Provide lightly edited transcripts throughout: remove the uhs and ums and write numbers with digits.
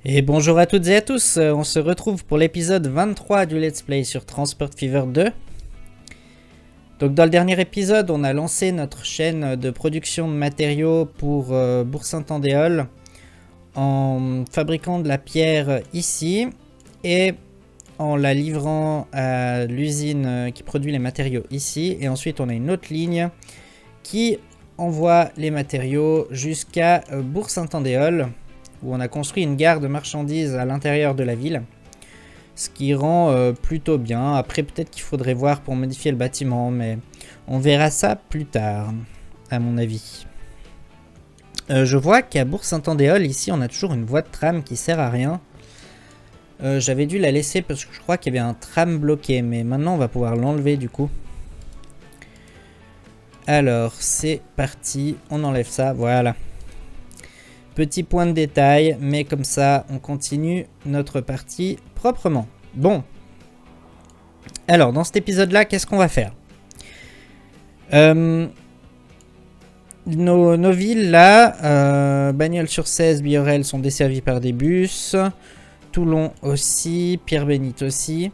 Et bonjour à toutes et à tous, on se retrouve pour l'épisode 23 du Let's Play sur Transport Fever 2. Donc dans le dernier épisode, on a lancé notre chaîne de production de matériaux pour Bourg-Saint-Andéol en fabriquant de la pierre ici et en la livrant à l'usine qui produit les matériaux ici. Et ensuite on a une autre ligne qui envoie les matériaux jusqu'à Bourg-Saint-Andéol, où on a construit une gare de marchandises à l'intérieur de la ville, ce qui rend plutôt bien. Après peut-être qu'il faudrait voir pour modifier le bâtiment, mais on verra ça plus tard, à mon avis. Je vois qu'à Bourg-Saint-Andéol, ici, on a toujours une voie de tram qui sert à rien. J'avais dû la laisser parce que je crois qu'il y avait un tram bloqué, mais maintenant on va pouvoir l'enlever du coup. Alors, c'est parti, on enlève ça, voilà. Petit point de détail, mais comme ça, on continue notre partie proprement. Bon. Alors, dans cet épisode-là, qu'est-ce qu'on va faire? Nos villes, là, Bagnols-sur-Cèze, Biorel sont desservies par des bus. Toulon aussi, Pierre-Bénite aussi.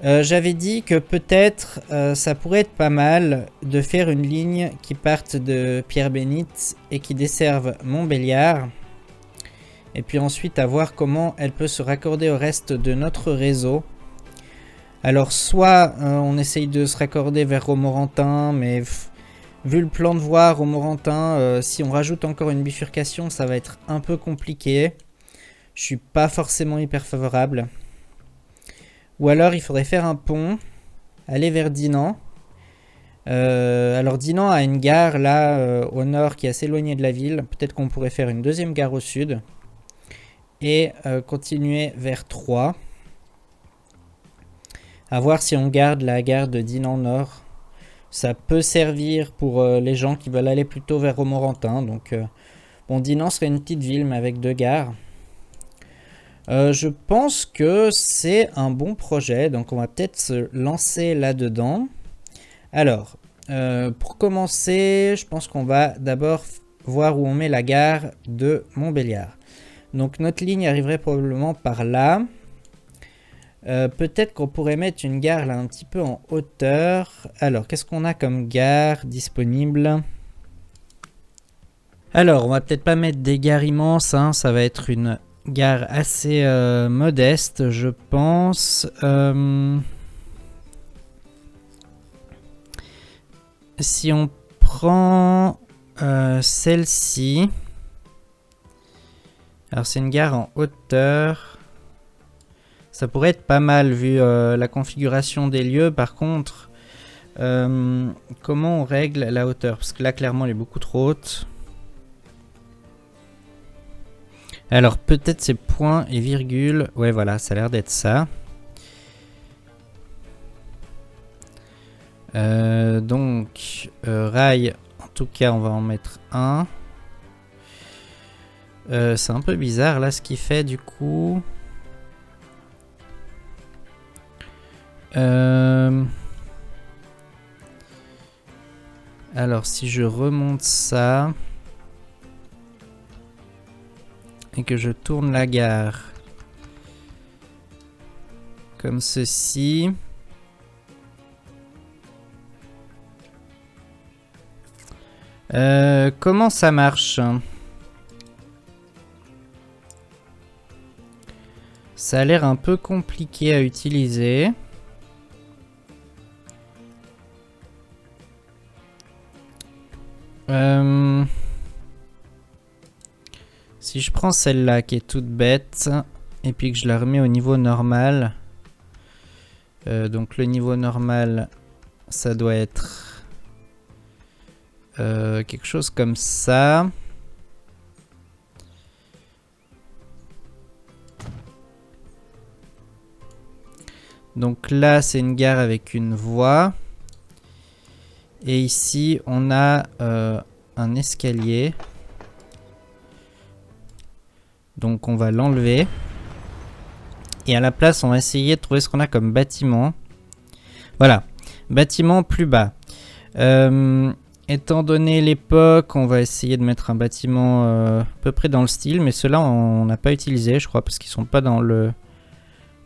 J'avais dit que peut-être ça pourrait être pas mal de faire une ligne qui parte de Pierre-Bénite et qui desserve Montbéliard. Et puis ensuite à voir comment elle peut se raccorder au reste de notre réseau. Alors soit on essaye de se raccorder vers Romorantin, mais vu le plan de voie Romorantin, si on rajoute encore une bifurcation, ça va être un peu compliqué. Je suis pas forcément hyper favorable. Ou alors il faudrait faire un pont, aller vers Dinan. Alors Dinan a une gare là au nord qui est assez éloignée de la ville. Peut-être qu'on pourrait faire une deuxième gare au sud. Et continuer vers Troyes. À voir si on garde la gare de Dinan Nord. Ça peut servir pour les gens qui veulent aller plutôt vers Romorantin. Donc bon, Dinan serait une petite ville mais avec deux gares. Je pense que c'est un bon projet, donc on va peut-être se lancer là-dedans. Alors, pour commencer, je pense qu'on va d'abord voir où on met la gare de Montbéliard. Donc notre ligne arriverait probablement par là. Peut-être qu'on pourrait mettre une gare là un petit peu en hauteur. Alors, qu'est-ce qu'on a comme gare disponible? Alors, on va peut-être pas mettre des gares immenses, hein, ça va être une gare assez modeste, je pense. Si on prend celle-ci, alors c'est une gare en hauteur. Ça pourrait être pas mal vu la configuration des lieux. Par contre, comment on règle la hauteur? Parce que là, clairement, elle est beaucoup trop haute. Alors peut-être c'est points et virgules. Ouais voilà, ça a l'air d'être ça. Donc rail, en tout cas on va en mettre un. C'est un peu bizarre là ce qu'il fait du coup. Alors si je remonte ça et que je tourne la gare comme ceci, comment ça marche? Ça a l'air un peu compliqué à utiliser. Si je prends celle-là qui est toute bête et puis que je la remets au niveau normal, donc le niveau normal ça doit être quelque chose comme ça. Donc là c'est une gare avec une voie et ici on a un escalier. Donc on va l'enlever. Et à la place, on va essayer de trouver ce qu'on a comme bâtiment. Voilà. Bâtiment plus bas. étant donné l'époque, on va essayer de mettre un bâtiment à peu près dans le style. Mais ceux-là, on n'a pas utilisé, je crois, parce qu'ils sont pas dans le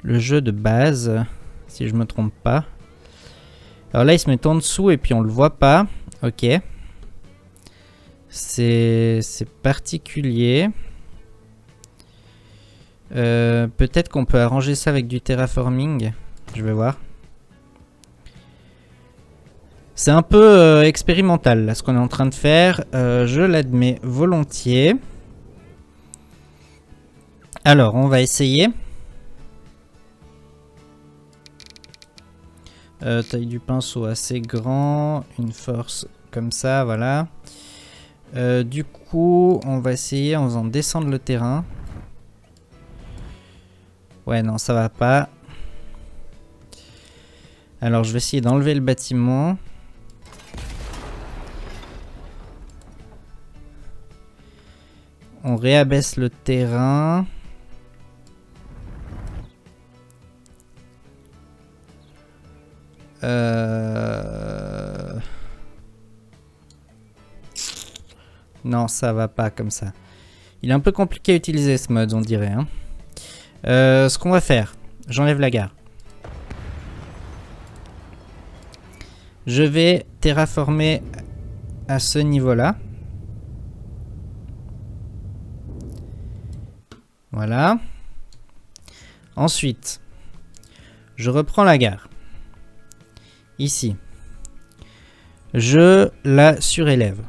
jeu de base, si je me trompe pas. Alors là, il se met en dessous et puis on le voit pas. Ok. C'est particulier. Peut-être qu'on peut arranger ça avec du terraforming. Je vais voir. C'est un peu expérimental là, ce qu'on est en train de faire. Je l'admets volontiers. Alors, on va essayer. Taille du pinceau assez grand. Une force comme ça, voilà. Du coup, on va essayer en faisant descendre le terrain. Ouais, non, ça va pas. Alors, je vais essayer d'enlever le bâtiment. On réabaisse le terrain. Non, ça va pas comme ça. Il est un peu compliqué à utiliser ce mode, on dirait. Hein. Ce qu'on va faire, j'enlève la gare. Je vais terraformer à ce niveau-là. Voilà. Ensuite, je reprends la gare. Ici. Je la surélève.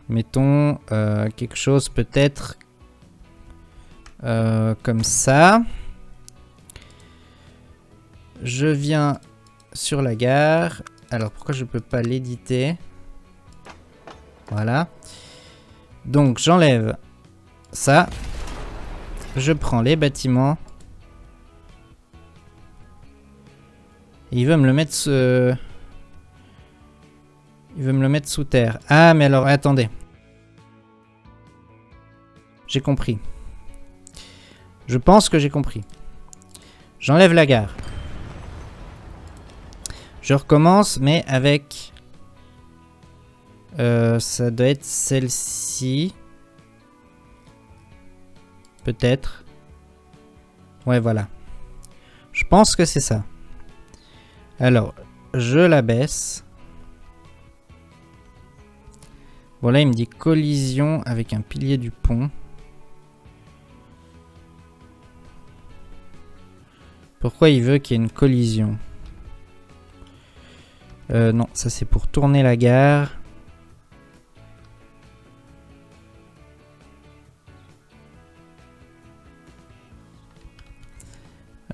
Mettons quelque chose peut-être comme ça. Je viens sur la gare. Alors pourquoi je peux pas l'éditer? Voilà. Donc j'enlève ça. Je prends les bâtiments. Et il veut me le mettre il veut me le mettre sous terre. Ah mais alors attendez. J'ai compris. Je pense que j'ai compris. J'enlève la gare. Je recommence, mais avec... ça doit être celle-ci. Peut-être. Ouais, voilà. Je pense que c'est ça. Alors, je la baisse. Bon, là, il me dit collision avec un pilier du pont. Pourquoi il veut qu'il y ait une collision? Non, ça c'est pour tourner la gare.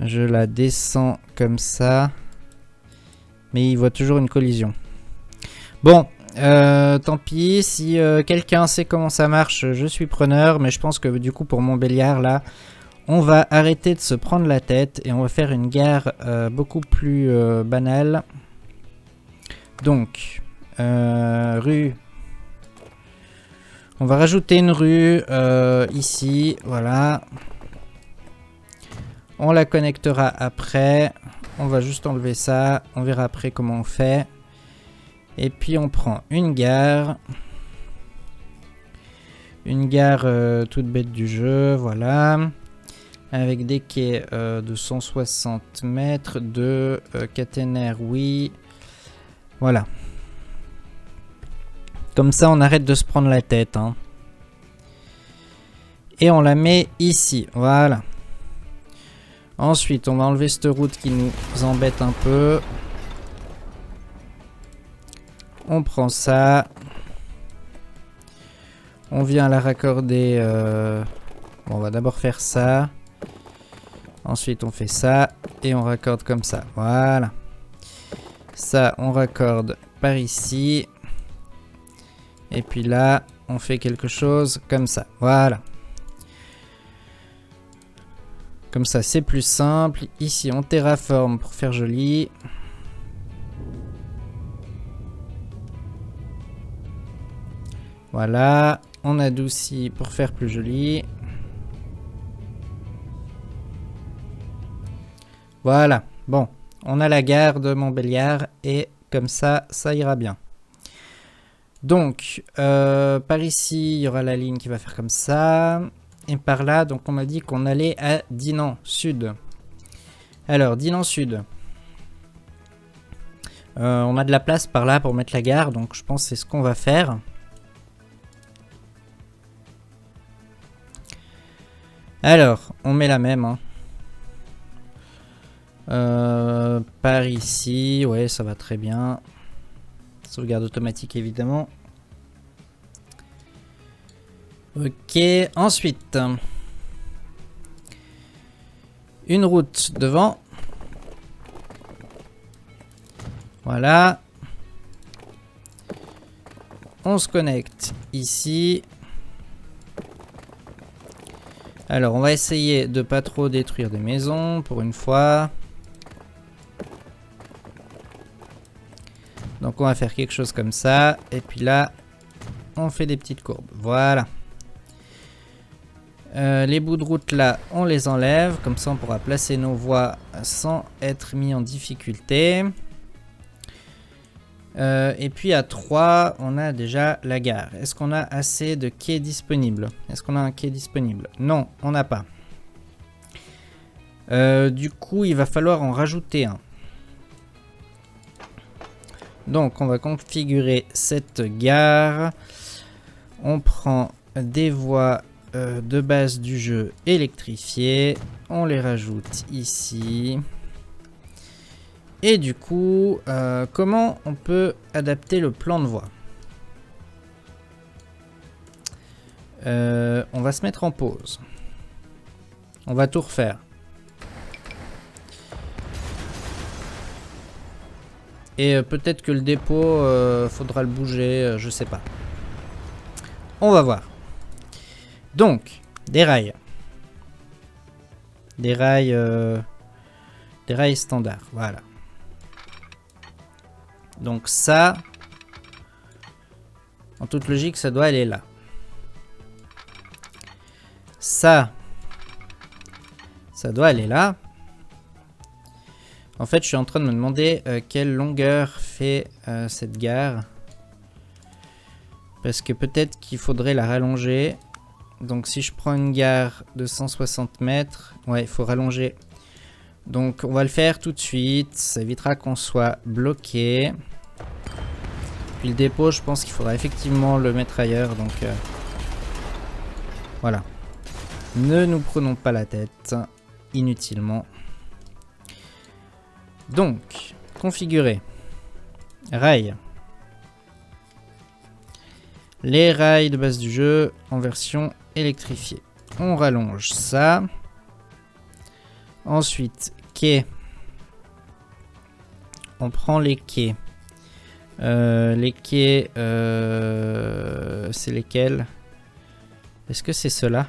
Je la descends comme ça. Mais il voit toujours une collision. Bon, tant pis. Si quelqu'un sait comment ça marche, je suis preneur. Mais je pense que du coup pour Montbéliard, là, on va arrêter de se prendre la tête. Et on va faire une gare beaucoup plus banale. Donc, rue. On va rajouter une rue ici, voilà. On la connectera après. On va juste enlever ça. On verra après comment on fait. Et puis on prend une gare. Une gare toute bête du jeu, voilà. Avec des quais de 160 mètres, de caténaire, oui. Voilà. Comme ça, on arrête de se prendre la tête. Hein. Et on la met ici. Voilà. Ensuite, on va enlever cette route qui nous embête un peu. On prend ça. On vient la raccorder. Bon, on va d'abord faire ça. Ensuite, on fait ça. Et on raccorde comme ça. Voilà. Ça, on raccorde par ici. Et puis là, on fait quelque chose comme ça. Voilà. Comme ça, c'est plus simple. Ici, on terraforme pour faire joli. Voilà. On adoucit pour faire plus joli. Voilà. Bon. On a la gare de Montbéliard et comme ça ira bien. Donc, par ici, il y aura la ligne qui va faire comme ça. Et par là, donc on m'a dit qu'on allait à Dinan Sud. Alors, Dinan Sud. On a de la place par là pour mettre la gare, donc je pense que c'est ce qu'on va faire. Alors, on met la même. Hein. Par ici, ouais, ça va très bien. Sauvegarde automatique, évidemment. Ok, ensuite. Une route devant. Voilà. On se connecte ici. Alors, on va essayer de pas trop détruire des maisons pour une fois. Donc, on va faire quelque chose comme ça. Et puis là, on fait des petites courbes. Voilà. Les bouts de route là, on les enlève. Comme ça, on pourra placer nos voies sans être mis en difficulté. Et puis à 3, on a déjà la gare. Est-ce qu'on a assez de quais disponibles? Est-ce qu'on a un quai disponible? Non, on n'a pas. Du coup, il va falloir en rajouter un. Donc, on va configurer cette gare. On prend des voies de base du jeu électrifiées. On les rajoute ici. Et du coup, comment on peut adapter le plan de voie? On va se mettre en pause. On va tout refaire. Et peut-être que le dépôt, faudra le bouger, je sais pas. On va voir. Donc, des rails. Des rails standards, voilà. Donc ça, en toute logique, ça doit aller là. Ça doit aller là. En fait, je suis en train de me demander quelle longueur fait cette gare. Parce que peut-être qu'il faudrait la rallonger. Donc si je prends une gare de 160 mètres, ouais, il faut rallonger. Donc on va le faire tout de suite, ça évitera qu'on soit bloqué. Puis le dépôt, je pense qu'il faudra effectivement le mettre ailleurs, donc voilà. Ne nous prenons pas la tête inutilement. Donc, configurer. Rails. Les rails de base du jeu en version électrifiée. On rallonge ça. Ensuite, quai. On prend les quais. Les quais, c'est lesquels? Est-ce que c'est ceux-là?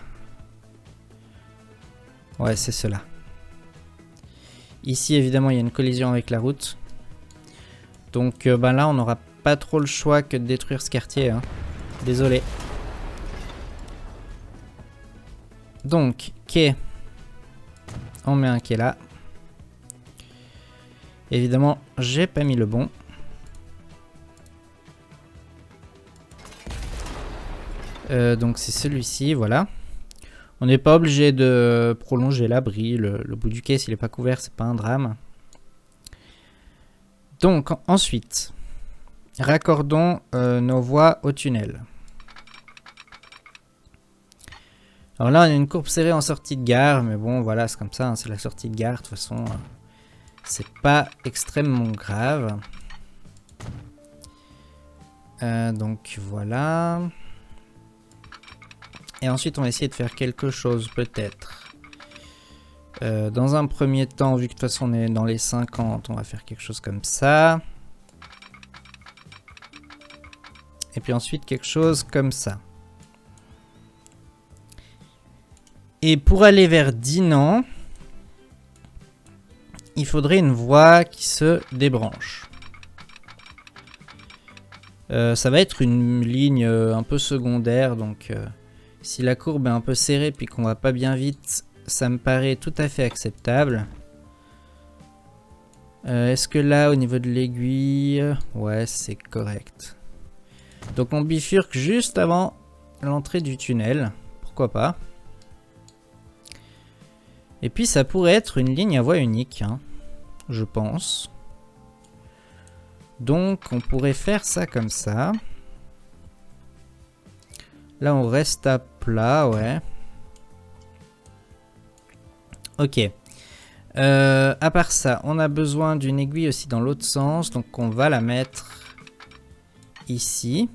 Ouais, c'est ceux-là. Ici, évidemment, il y a une collision avec la route. Donc ben là, on n'aura pas trop le choix que de détruire ce quartier. Hein. Désolé. Donc, quai. On met un quai là. Évidemment, j'ai pas mis le bon. Donc c'est celui-ci, voilà. On n'est pas obligé de prolonger l'abri. Le bout du quai, s'il n'est pas couvert, c'est pas un drame. Donc ensuite, raccordons nos voies au tunnel. Alors là, on a une courbe serrée en sortie de gare, mais bon, voilà, c'est comme ça, hein, c'est la sortie de gare, de toute façon, c'est pas extrêmement grave. Donc voilà. Et ensuite, on va essayer de faire quelque chose, peut-être. Dans un premier temps, vu que de toute façon on est dans les 50, on va faire quelque chose comme ça. Et puis ensuite, quelque chose comme ça. Et pour aller vers Dinan, il faudrait une voie qui se débranche. Ça va être une ligne un peu secondaire, donc si la courbe est un peu serrée puis qu'on va pas bien vite, ça me paraît tout à fait acceptable. Est-ce que là, au niveau de l'aiguille... Ouais, c'est correct. Donc on bifurque juste avant l'entrée du tunnel. Pourquoi pas. Et puis ça pourrait être une ligne à voie unique, hein, je pense. Donc on pourrait faire ça comme ça. Là on reste à plat, ouais. Ok. À part ça, on a besoin d'une aiguille aussi dans l'autre sens. Donc on va la mettre ici.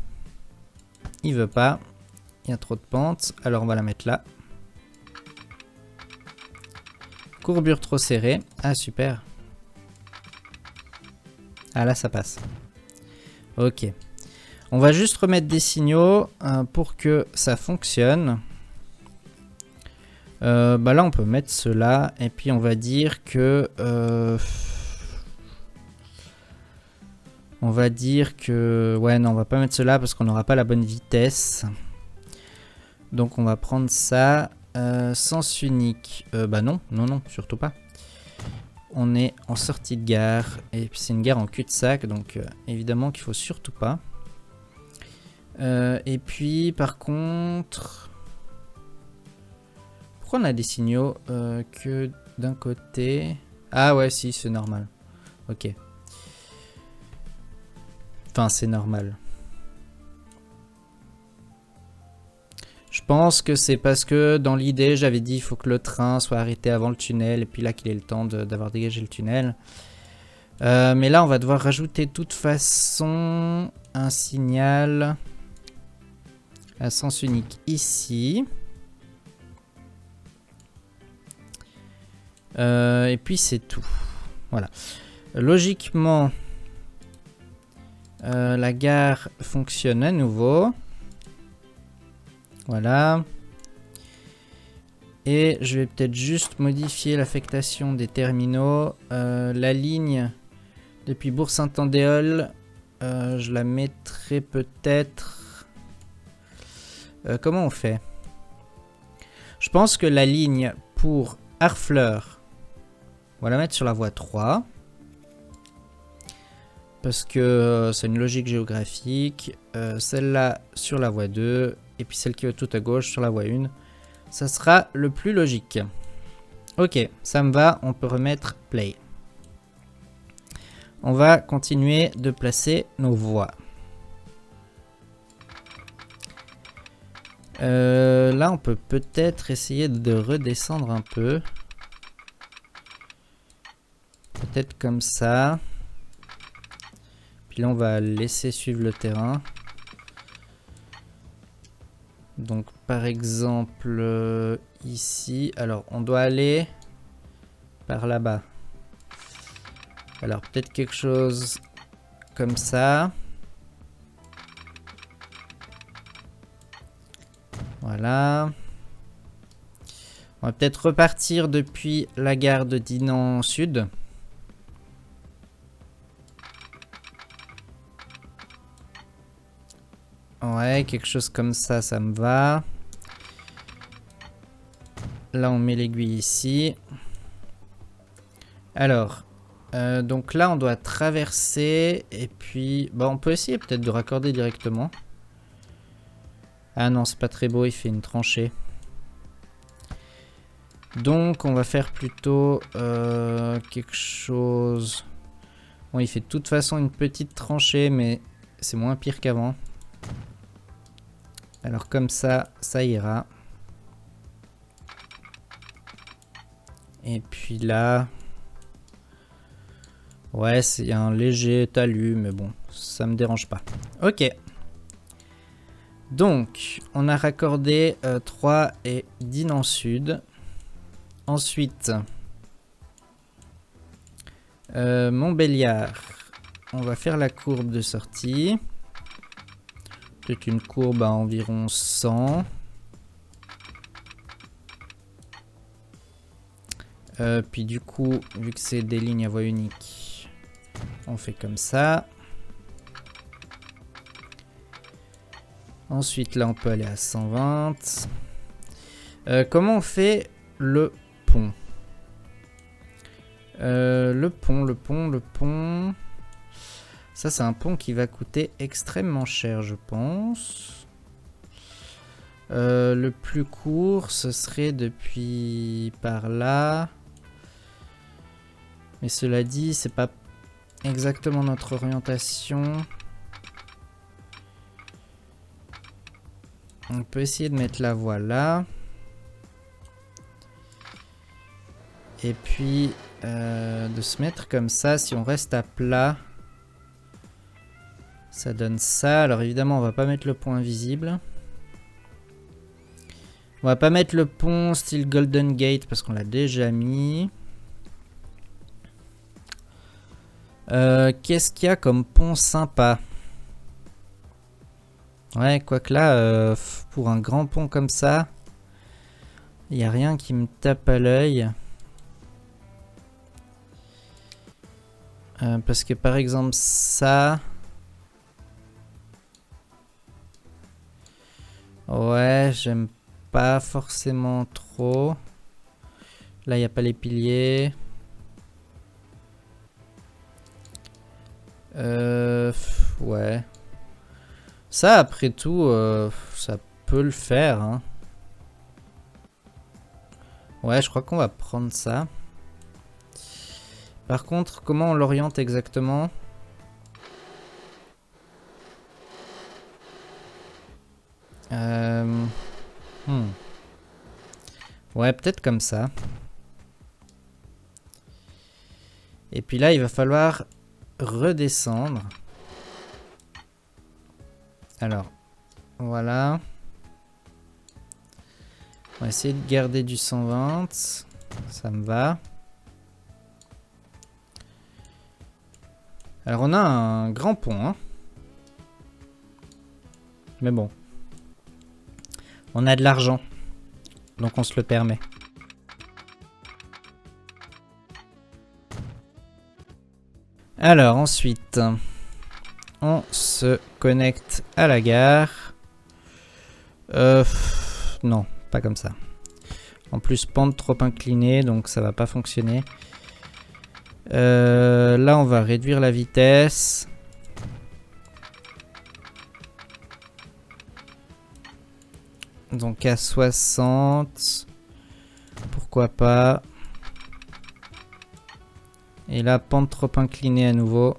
Il veut pas. Il y a trop de pente. Alors on va la mettre là. Courbure trop serrée. Ah super. Ah là ça passe. Ok. On va juste remettre des signaux pour que ça fonctionne. Bah là on peut mettre cela. Et puis on va dire que... on va dire que... Ouais non on va pas mettre cela parce qu'on n'aura pas la bonne vitesse. Donc on va prendre ça. Sens unique. Bah non, non, non, surtout pas. On est en sortie de gare. Et puis c'est une gare en cul-de-sac. Donc évidemment qu'il faut surtout pas. Et puis par contre... Pourquoi on a des signaux que d'un côté... Ah ouais si c'est normal. Ok. Enfin c'est normal. Je pense que c'est parce que dans l'idée j'avais dit il faut que le train soit arrêté avant le tunnel et puis là qu'il ait le temps d'avoir dégagé le tunnel. Mais là on va devoir rajouter de toute façon un signal à sens unique ici. Et puis c'est tout. Voilà. Logiquement la gare fonctionne à nouveau. Voilà. Et je vais peut-être juste modifier l'affectation des terminaux. La ligne depuis Bourg-Saint-Andéol, je la mettrai peut-être... comment on fait? Je pense que la ligne pour Harfleur, on va la mettre sur la voie 3. Parce que c'est une logique géographique. Celle-là sur la voie 2. Et puis celle qui est tout à gauche sur la voie 1. Ça sera le plus logique. Ok, ça me va. On peut remettre play. On va continuer de placer nos voies. Là, on peut peut-être essayer de redescendre un peu. Peut-être comme ça. Puis là, on va laisser suivre le terrain. Donc, par exemple, ici. Alors, on doit aller par là-bas. Alors, peut-être quelque chose comme ça. Voilà. On va peut-être repartir depuis la gare de Dinan Sud. Ouais, quelque chose comme ça, ça me va. Là, on met l'aiguille ici. Alors, donc là, on doit traverser. Et puis, bon, on peut essayer peut-être de raccorder directement. Ah non, c'est pas très beau, il fait une tranchée. Donc, on va faire plutôt quelque chose... Bon, il fait de toute façon une petite tranchée, mais c'est moins pire qu'avant. Alors comme ça, ça ira. Et puis là... Ouais, il y a un léger talus, mais bon, ça me dérange pas. Ok. Donc, on a raccordé 3 et Dinan Sud. Ensuite, Montbéliard. On va faire la courbe de sortie. Peut-être une courbe à environ 100. Puis du coup, vu que c'est des lignes à voie unique, on fait comme ça. Ensuite, là, on peut aller à 120. Comment on fait le pont? Le pont. Ça, c'est un pont qui va coûter extrêmement cher, je pense. Le plus court, ce serait depuis par là. Mais cela dit, c'est pas exactement notre orientation. On peut essayer de mettre la voie là. Et puis, de se mettre comme ça, si on reste à plat, ça donne ça. Alors évidemment, on va pas mettre le pont invisible. On va pas mettre le pont style Golden Gate parce qu'on l'a déjà mis. Qu'est-ce qu'il y a comme pont sympa? Ouais, quoique là, pour un grand pont comme ça, il n'y a rien qui me tape à l'œil. Parce que par exemple ça... Ouais, j'aime pas forcément trop. Là, il n'y a pas les piliers. Ouais. Ça, après tout, ça peut le faire. Hein. Ouais, je crois qu'on va prendre ça. Par contre, comment on l'oriente exactement? Ouais, peut-être comme ça. Et puis là, il va falloir redescendre. Alors, voilà. On va essayer de garder du 120. Ça me va. Alors, on a un grand pont. Hein. Mais bon. On a de l'argent. Donc, on se le permet. Alors, ensuite, on se connecte à la gare. Non, pas comme ça. En plus, pente trop inclinée, donc ça va pas fonctionner. Là, on va réduire la vitesse. Donc à 60. Pourquoi pas. Et là, pente trop inclinée à nouveau.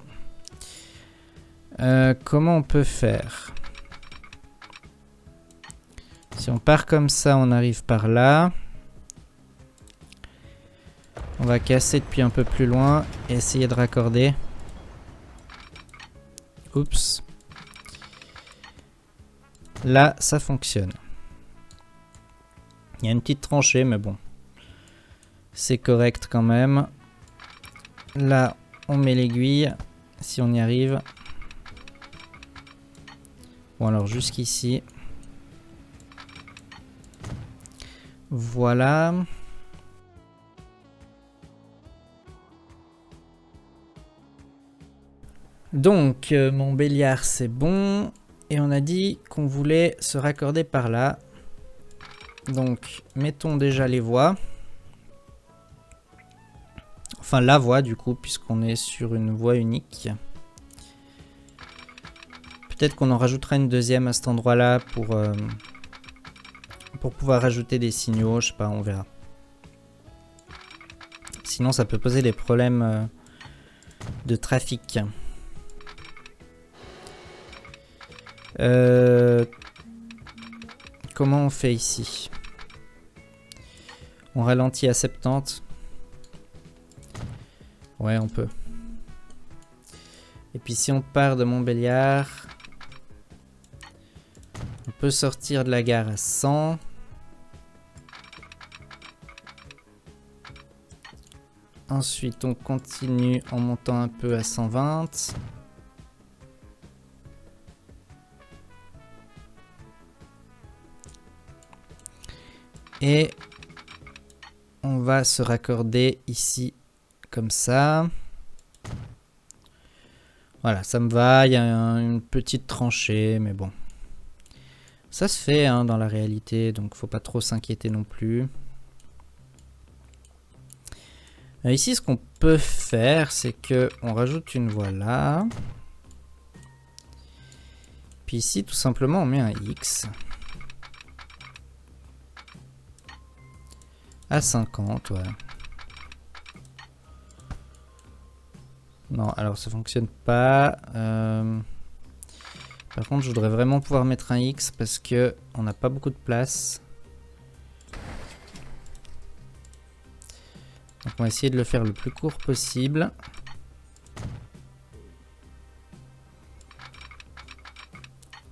Comment on peut faire? Si on part comme ça, on arrive par là. On va casser depuis un peu plus loin et essayer de raccorder. Oups. Là, ça fonctionne. Il y a une petite tranchée, mais bon. C'est correct quand même. Là, on met l'aiguille, si on y arrive. Bon, alors jusqu'ici. Voilà. Donc, mon Béliard, c'est bon. Et on a dit qu'on voulait se raccorder par là. Donc, mettons déjà les voies. Enfin, la voie, du coup, puisqu'on est sur une voie unique. Peut-être qu'on en rajoutera une deuxième à cet endroit-là pour pouvoir rajouter des signaux. Je sais pas, on verra. Sinon, ça peut poser des problèmes de trafic. Comment on fait ici? On ralentit à 70. Ouais, on peut. Et puis si on part de Montbéliard, on peut sortir de la gare à 100. Ensuite, on continue en montant un peu à 120. Et on va se raccorder ici, comme ça. Voilà, ça me va. Il y a une petite tranchée, mais bon. Ça se fait hein, dans la réalité, donc faut pas trop s'inquiéter non plus. Ici, ce qu'on peut faire, c'est que on rajoute une voie là. Puis ici, tout simplement, on met un X. À 50, ouais. Non, alors ça fonctionne pas. Par contre, je voudrais vraiment pouvoir mettre un X parce que on n'a pas beaucoup de place. Donc on va essayer de le faire le plus court possible.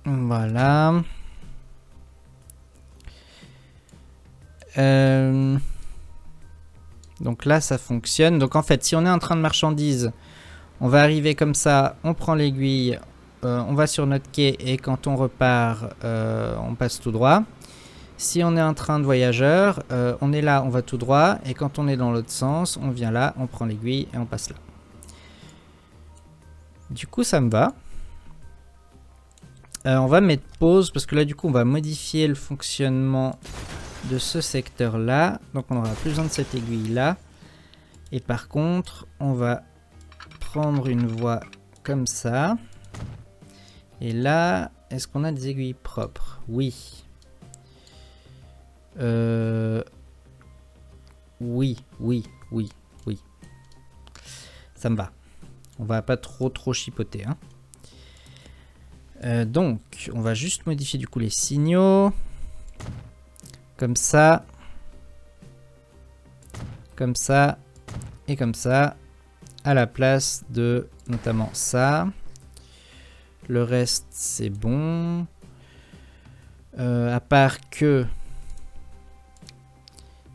Voilà. Donc là, ça fonctionne. Donc en fait, si on est en train de marchandise, on va arriver comme ça, on prend l'aiguille, on va sur notre quai et quand on repart, on passe tout droit. Si on est en train de voyageur, on est là, on va tout droit. Et quand on est dans l'autre sens, on vient là, on prend l'aiguille et on passe là. Du coup, ça me va. On va mettre pause parce que là, du coup, on va modifier le fonctionnement de ce secteur-là. Donc, on n'aura plus besoin de cette aiguille-là. Et par contre, on va prendre une voie comme ça. Et là, est-ce qu'on a des aiguilles propres? Oui. Oui. Ça me va. On va pas trop chipoter. Hein. Donc, on va juste modifier du coup les signaux. Comme ça. Comme ça. Et comme ça. À la place de notamment ça. Le reste, c'est bon. À part que...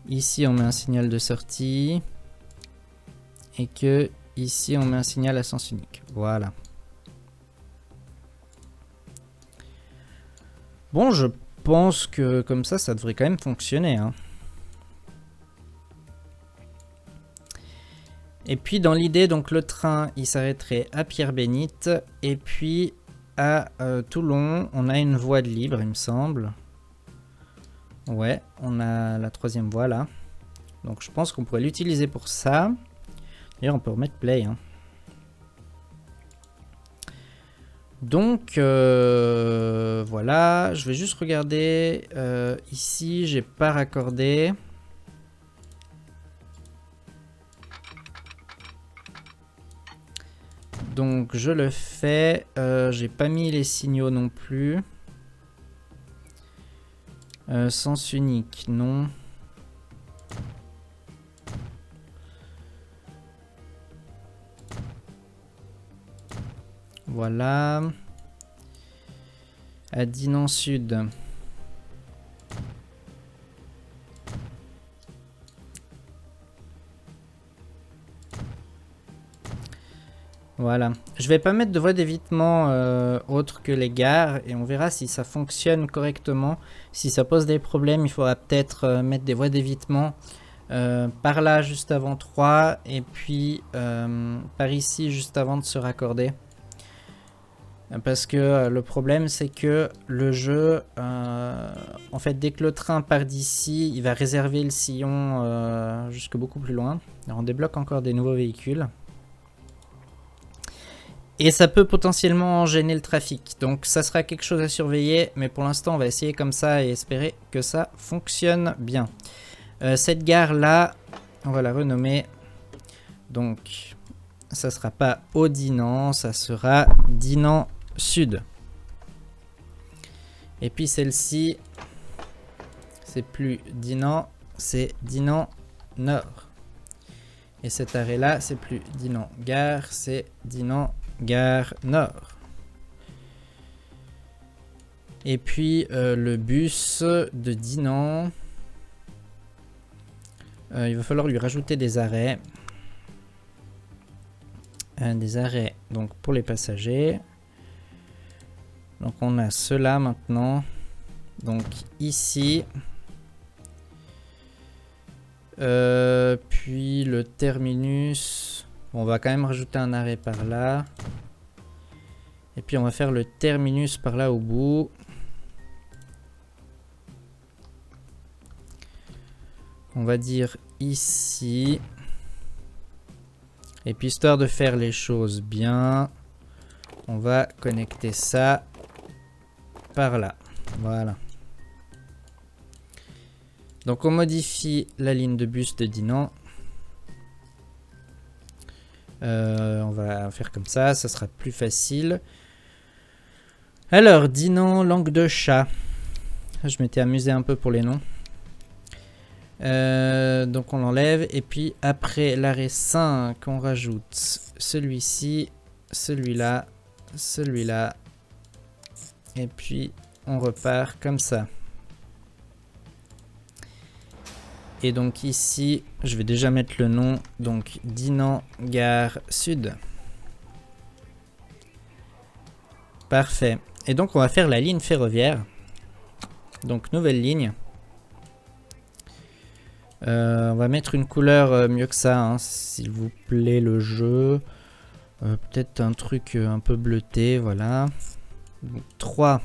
Ici, on met un signal de sortie. Et que ici, on met un signal à sens unique. Voilà. Bon, je pense que comme ça devrait quand même fonctionner. Hein. Et puis, dans l'idée, donc le train, il s'arrêterait à Pierre-Bénite. Et puis, à Toulon, on a une voie de libre, il me semble. Ouais, on a la 3e voie là. Donc je pense qu'on pourrait l'utiliser pour ça. D'ailleurs, on peut remettre play. Hein. Donc voilà, je vais juste regarder. Ici, j'ai pas raccordé. Donc je le fais. J'ai pas mis les signaux non plus. Sens unique, non. Voilà. À Dinan Sud. Voilà. Je vais pas mettre de voie d'évitement autre que les gares et on verra si ça fonctionne correctement. Si ça pose des problèmes, il faudra peut-être mettre des voies d'évitement par là juste avant 3 et puis par ici juste avant de se raccorder. Parce que le problème c'est que le jeu, en fait dès que le train part d'ici, il va réserver le sillon jusque beaucoup plus loin. Alors, on débloque encore des nouveaux véhicules. Et ça peut potentiellement gêner le trafic. Donc ça sera quelque chose à surveiller. Mais pour l'instant, on va essayer comme ça et espérer que ça fonctionne bien. Cette gare-là, on va la renommer. Donc, ça sera pas au Dinan, ça sera Dinan Sud. Et puis celle-ci, c'est plus Dinan, c'est Dinan Nord. Et cet arrêt-là, c'est plus Dinan Gare, c'est Dinan Gare Nord. Et puis le bus de Dinan. Il va falloir lui rajouter des arrêts. Des arrêts donc pour les passagers. Donc on a cela maintenant. Donc ici. Puis le terminus. Bon, on va quand même rajouter un arrêt par là. Et puis on va faire le terminus par là au bout. On va dire ici. Et puis histoire de faire les choses bien, on va connecter ça par là. Voilà. Donc on modifie la ligne de bus de Dinan. On va faire comme ça sera plus facile. Alors, Dinan, langue de chat. Je m'étais amusé un peu pour les noms. Donc on l'enlève. Et puis après l'arrêt 5, on rajoute celui-ci, celui-là, celui-là. Et puis on repart comme ça. Et donc ici, je vais déjà mettre le nom. Donc Dinan, gare sud. Parfait. Et donc on va faire la ligne ferroviaire. Donc nouvelle ligne. On va mettre une couleur mieux que ça, hein, s'il vous plaît, le jeu. Peut-être un truc un peu bleuté, voilà. Donc, 3.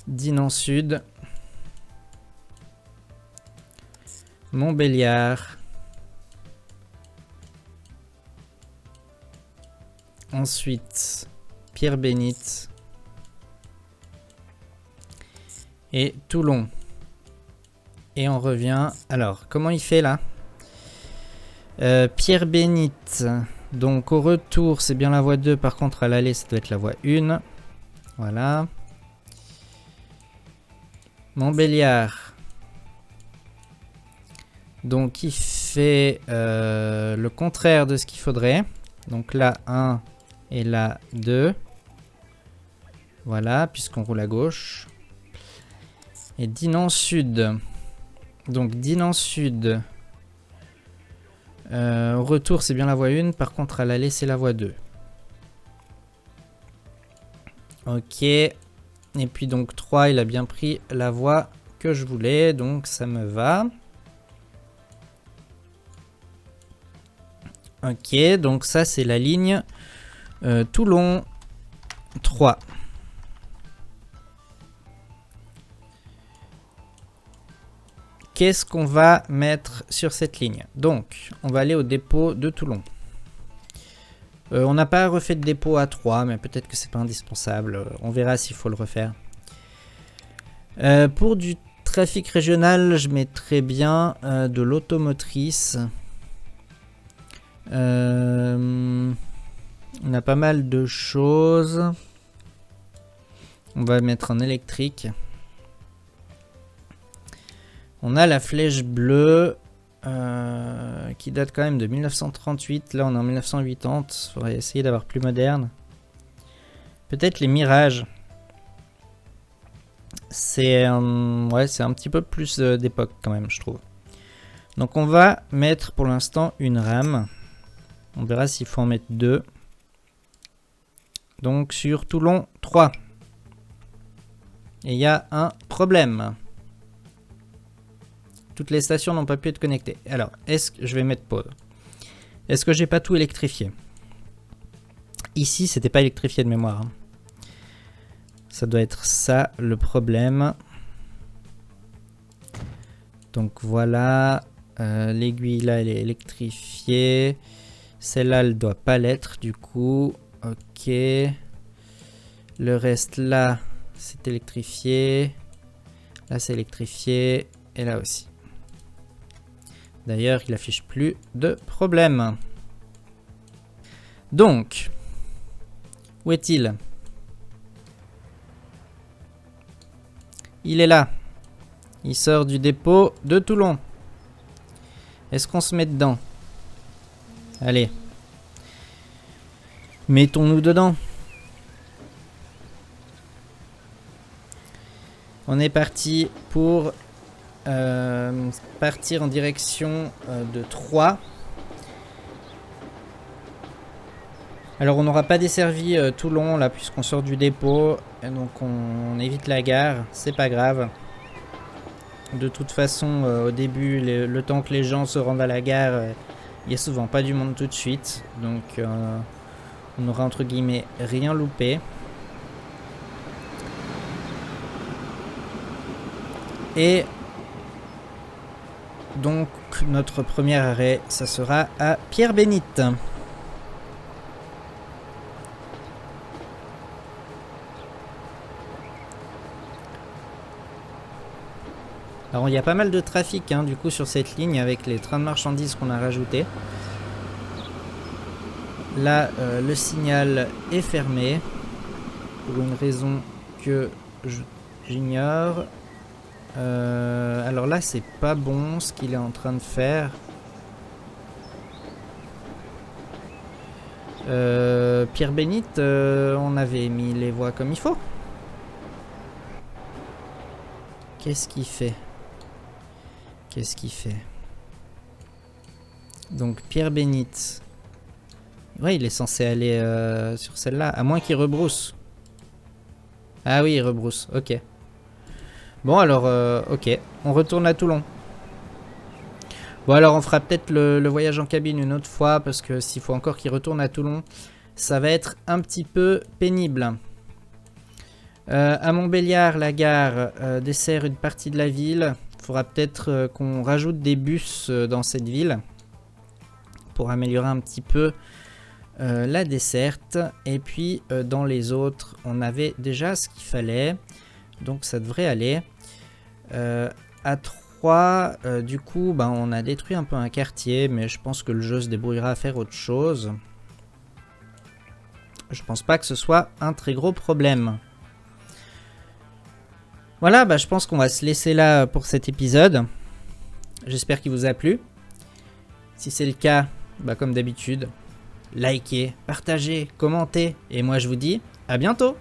Dinan Sud. Montbéliard. Ensuite, Pierre-Bénite. Et Toulon. Et on revient. Alors, comment il fait là? Pierre-Bénite. Donc au retour, c'est bien la voie 2. Par contre, à l'aller, ça doit être la voie 1. Voilà. Montbéliard. Donc il fait le contraire de ce qu'il faudrait. Donc là 1 et là 2. Voilà, puisqu'on roule à gauche. Et Dinan Sud. Donc Dinan Sud. Au retour, c'est bien la voie 1. Par contre, à l'aller, c'est la voie 2. Ok. Et puis donc 3, il a bien pris la voie que je voulais. Donc ça me va. Ok, donc ça c'est la ligne Toulon 3. Qu'est-ce qu'on va mettre sur cette ligne? Donc, on va aller au dépôt de Toulon. On n'a pas refait de dépôt à 3, mais peut-être que c'est pas indispensable. On verra s'il faut le refaire. Pour du trafic régional, je mettrais bien de l'automotrice. On a pas mal de choses. On va mettre en électrique. On a la flèche bleue qui date quand même de 1938. Là, on est en 1980. Il faudrait essayer d'avoir plus moderne. Peut-être les mirages. C'est ouais, c'est un petit peu plus d'époque quand même, je trouve. Donc, on va mettre pour l'instant une rame. On verra s'il faut en mettre 2. Donc, sur Toulon 3. Et il y a un problème. Toutes les stations n'ont pas pu être connectées. Alors, est-ce que je vais mettre pause? Est-ce que j'ai pas tout électrifié? Ici, c'était pas électrifié de mémoire. Hein. Ça doit être ça le problème. Donc voilà. L'aiguille là, elle est électrifiée. Celle-là, elle doit pas l'être du coup. Ok. Le reste là, c'est électrifié. Là, c'est électrifié. Et là aussi. D'ailleurs, il affiche plus de problème. Donc, où est-il? Il est là. Il sort du dépôt de Toulon. Est-ce qu'on se met dedans? Allez. Mettons-nous dedans. On est parti pour partir en direction de 3. Alors on n'aura pas desservi Toulon là puisqu'on sort du dépôt. Et donc on évite la gare, c'est pas grave. De toute façon au début, le temps que les gens se rendent à la gare, il n'y a souvent pas du monde tout de suite. Donc on aura entre guillemets rien loupé. Et Donc notre premier arrêt, ça sera à Pierre-Bénite. Alors il y a pas mal de trafic hein, du coup sur cette ligne avec les trains de marchandises qu'on a rajoutés. Là le signal est fermé pour une raison que j'ignore. Alors là c'est pas bon ce qu'il est en train de faire. Pierre-Bénite, on avait mis les voies comme il faut. Qu'est-ce qu'il fait? Qu'est-ce qu'il fait? Donc Pierre-Bénite. Ouais, il est censé aller sur celle-là, à moins qu'il rebrousse. Ah oui, il rebrousse, ok. Bon alors, ok, on retourne à Toulon. Bon alors on fera peut-être le voyage en cabine une autre fois, parce que s'il faut encore qu'il retourne à Toulon, ça va être un petit peu pénible. À Montbéliard, la gare dessert une partie de la ville. Il faudra peut-être qu'on rajoute des bus dans cette ville pour améliorer un petit peu la desserte. Et puis dans les autres, on avait déjà ce qu'il fallait. Donc ça devrait aller. À 3, du coup, ben, on a détruit un peu un quartier, mais je pense que le jeu se débrouillera à faire autre chose. Je pense pas que ce soit un très gros problème. Voilà, bah, je pense qu'on va se laisser là pour cet épisode. J'espère qu'il vous a plu. Si c'est le cas, bah, comme d'habitude, likez, partagez, commentez. Et moi je vous dis à bientôt!